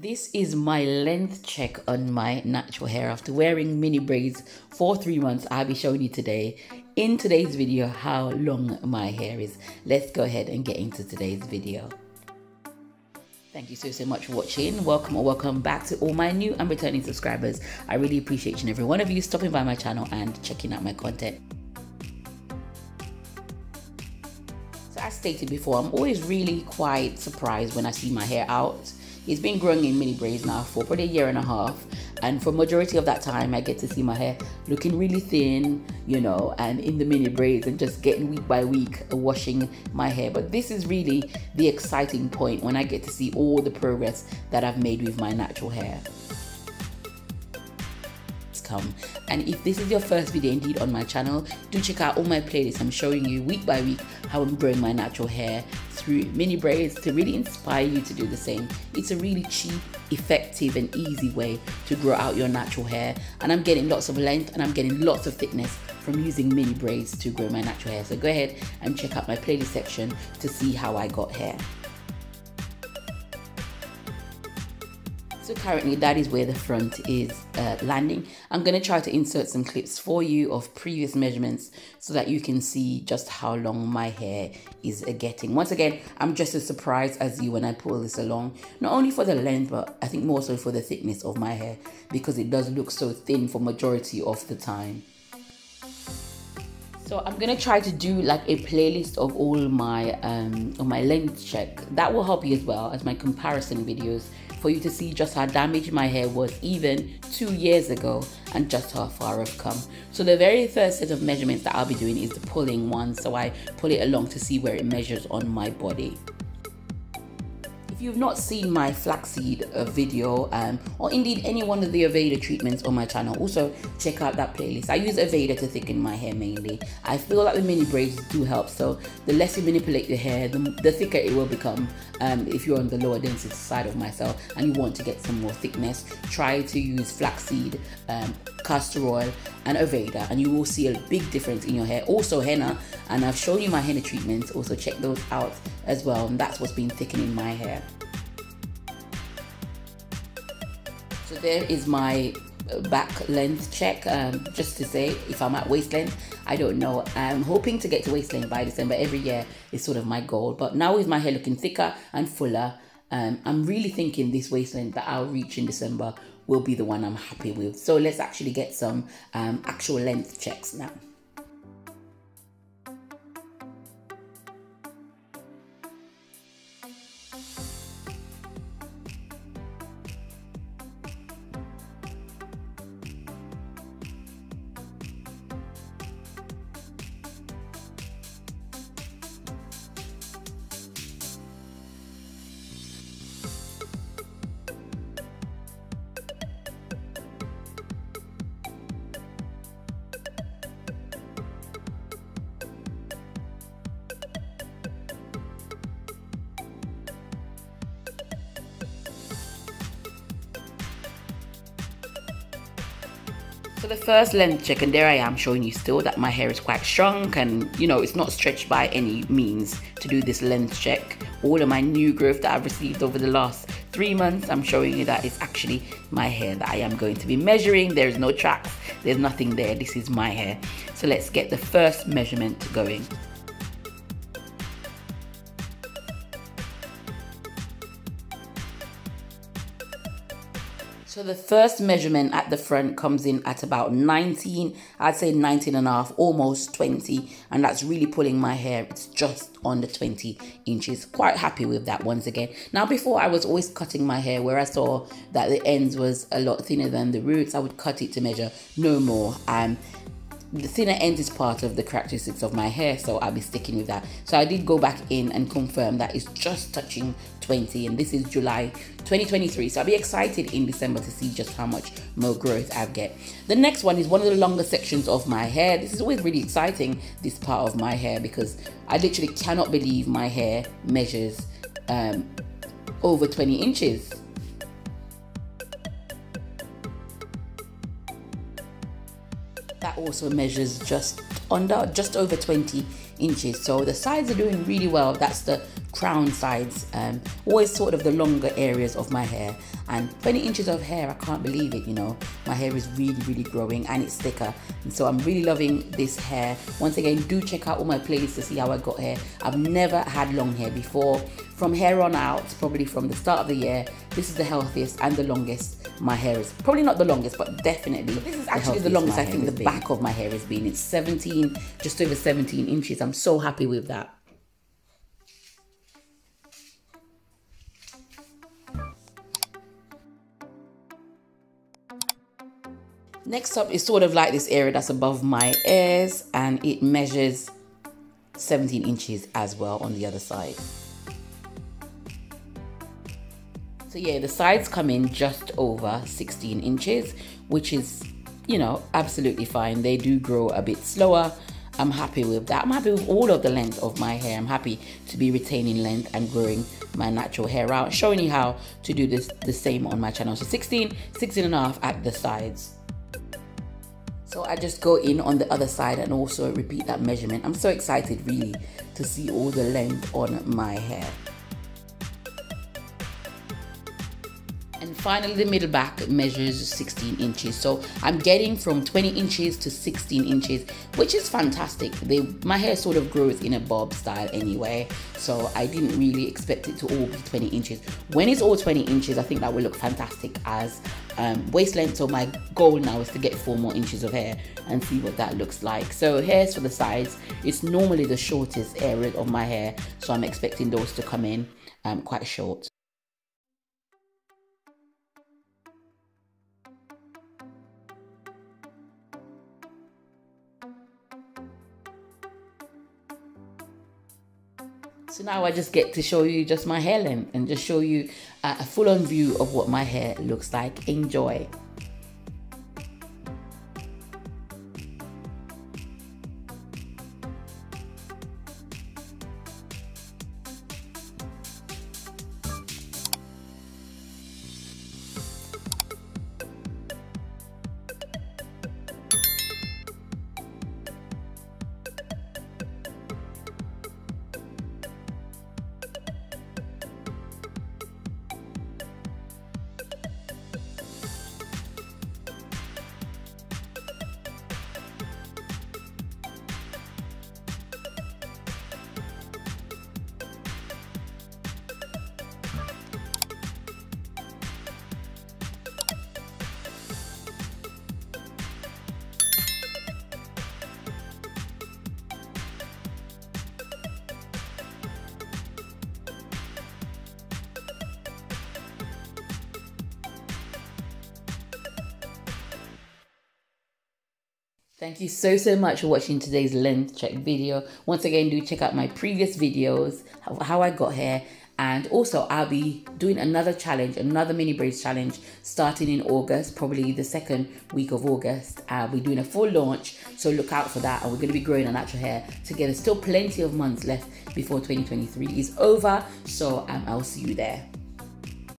This is my length check on my natural hair after wearing mini braids for 3 months. I'll be showing you today in today's video how long my hair is. Let's go ahead and get into today's video. Thank you so much for watching. Welcome or welcome back to all my new and returning subscribers. I really appreciate each and every one of you stopping by my channel and checking out my content. So as stated before, I'm always really quite surprised when I see my hair out. It's been growing in mini braids now for probably a year and a half, and for majority of that time I get to see my hair looking really thin, you know, and in the mini braids and just getting week by week washing my hair. But this is really the exciting point when I get to see all the progress that I've made with my natural hair. And if this is your first video indeed on my channel, do check out all my playlists. I'm showing you week by week how I'm growing my natural hair through mini braids to really inspire you to do the same. It's a really cheap, effective and easy way to grow out your natural hair, and I'm getting lots of length and I'm getting lots of thickness from using mini braids to grow my natural hair. So go ahead and check out my playlist section to see how I got hair. So currently that is where the front is landing. I'm going to try to insert some clips for you of previous measurements so that you can see just how long my hair is getting. Once again, I'm just as surprised as you when I pull this along, not only for the length, but I think more so for the thickness of my hair, because it does look so thin for majority of the time. So I'm gonna try to do like a playlist of all my length check. That will help you as well as my comparison videos for you to see just how damaged my hair was even 2 years ago and just how far I've come. So the very first set of measurements that I'll be doing is the pulling one. So I pull it along to see where it measures on my body. If you've not seen my flaxseed video or indeed any one of the Aveda treatments on my channel, also check out that playlist. I use Aveda to thicken my hair mainly. I feel like the mini braids do help, so the less you manipulate your hair, the thicker it will become. If you're on the lower density side of myself and you want to get some more thickness, try to use flaxseed, castor oil and Aveda, and you will see a big difference in your hair. Also henna, and I've shown you my henna treatments, also check those out as well, and that's what's been thickening my hair. So there is my back length check, just to say if I'm at waist length. I don't know, I'm hoping to get to waist length by December. Every year is sort of my goal, but now with my hair looking thicker and fuller, I'm really thinking this waist length that I'll reach in December will be the one I'm happy with. So let's actually get some actual length checks now. So the first length check, and there I am showing you still that my hair is quite shrunk and, you know, it's not stretched by any means to do this length check. All of my new growth that I've received over the last 3 months, I'm showing you that it's actually my hair that I am going to be measuring. There's no tracks, there's nothing there. This is my hair. So let's get the first measurement going. So the first measurement at the front comes in at about 19, I'd say 19 and a half, almost 20. And that's really pulling my hair. It's just under 20 inches. Quite happy with that once again. Now before I was always cutting my hair where I saw that the ends was a lot thinner than the roots. I would cut it to measure no more. The thinner end is part of the characteristics of my hair, so I'll be sticking with that. So I did go back in and confirm that it's just touching 20, and this is July 2023. So I'll be excited in December to see just how much more growth I get. The next one is one of the longer sections of my hair. This is always really exciting, this part of my hair, because I literally cannot believe my hair measures over 20 inches. That also measures just over 20 inches. So the sides are doing really well. That's the crown sides, always sort of the longer areas of my hair. And 20 inches of hair, I can't believe it, you know. My hair is really growing and it's thicker. And so I'm really loving this hair. Once again, do check out all my playlists to see how I got hair. I've never had long hair before. From here on out, probably from the start of the year, this is the healthiest and the longest my hair is. Probably not the longest, but definitely this is actually the longest I think the back of my hair has been. It's 17, just over 17 inches. I'm so happy with that. Next up is sort of like this area that's above my ears, and it measures 17 inches as well on the other side. So yeah, the sides come in just over 16 inches, which is, you know, absolutely fine. They do grow a bit slower. I'm happy with that. I'm happy with all of the length of my hair. I'm happy to be retaining length and growing my natural hair out, showing you how to do this the same on my channel. So 16 and a half at the sides. So I just go in on the other side and also repeat that measurement. I'm so excited really to see all the length on my hair. And finally, the middle back measures 16 inches. So I'm getting from 20 inches to 16 inches, which is fantastic. My hair sort of grows in a bob style anyway. So I didn't really expect it to all be 20 inches. When it's all 20 inches, I think that will look fantastic as waist length. So my goal now is to get 4 more inches of hair and see what that looks like. So hairs for the sides, it's normally the shortest area of my hair. So I'm expecting those to come in quite short. So now I just get to show you just my hair length and just show you a full-on view of what my hair looks like. Enjoy. Thank you so much for watching today's length check video. Once again, do check out my previous videos, how I got hair. And also I'll be doing another challenge, another mini braids challenge starting in August, probably the second week of August. I'll be doing a full launch, so look out for that. And we're going to be growing our natural hair together. Still plenty of months left before 2023 is over. So I'll see you there.